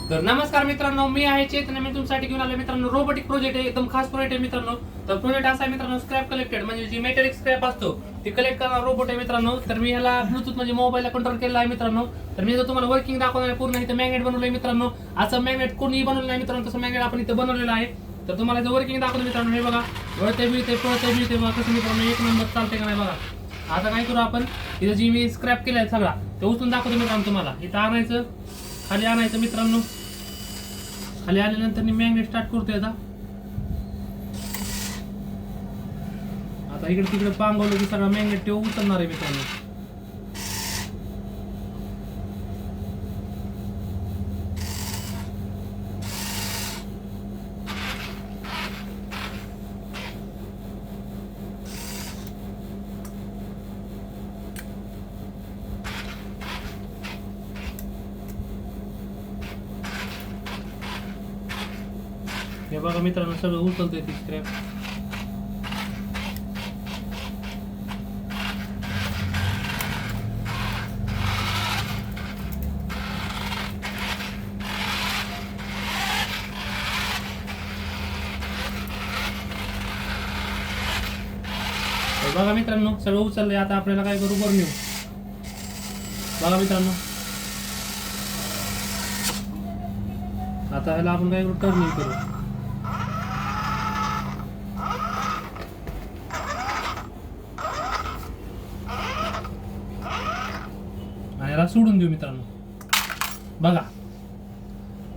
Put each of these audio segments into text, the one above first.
तर नमस्कार मित्रांनो, मी आहे चेतन. मी तुमच्यासाठी घेऊन आलो मित्रांनो रोबोटिक प्रोजेक्ट आहे. एकदम खास प्रोजेक्ट आहे मित्रांनो. तर प्रोजेक्ट असा आहे मित्रांनो, स्क्रॅप कलेक्टेड म्हणजे जी मेटॅलिक स्क्रॅप असतो ती कलेक्ट करणारा रोबोट आहे मित्रांनो. तर मी ह्याला ब्लूटूथ म्हणजे मोबाईलला कंट्रोल केलेला आहे मित्रांनो. तर मी जर तुम्हाला वर्किंग दाखवणार आहे, पूर्ण इथं मॅग्नेट बनवलं आहे मित्रांनो. असं मॅग्नेट कोणीही बनवलं नाही मित्रांनो, तसं मॅग्नेट आपण इथं बनवलेलं आहे. तर तुम्हाला जर वर्किंग दाखवलं मित्रांनो, हे बघा वळते बिळते पळते बिळते बघा कसं मित्रांनो, एक नंबर चालते का नाही बघा. आता काय करू आपण, इथं जी मी स्क्रॅप केलाय सगळा ते उचलून दाखवतो मित्रांनो तुम्हाला. इथं आणायचं, खाली आणायचं मित्रांनो. खाली आल्यानंतर मी मॅग्नेट स्टार्ट करतोय. आता इकडे तिकडे पांगवलं की सगळा मॅग्नेट ते उचलणार आहे मित्रांनो. हे बघा मित्रांनो, सगळं उचलतोय ती स्क्रॅप. बघा मित्रांनो, सगळं उचललंय. आता आपल्याला काय करू, वर नेऊ. बघा मित्रांनो, आता ह्याला आपण काय करू, टर्निंग करू. आणि याला सोडून देऊ मित्रांनो. बघा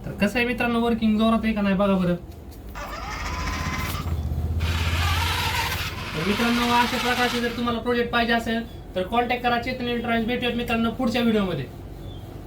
तर कसं आहे मित्रांनो, वर्किंग जोरात आहे का नाही बघा बरं. तर मित्रांनो, अशा प्रकारचे जर तुम्हाला प्रोजेक्ट पाहिजे असेल तर कॉन्टॅक्ट करा चेतन एंटरप्राइज. भेटूयात मित्रांनो पुढच्या व्हिडिओमध्ये.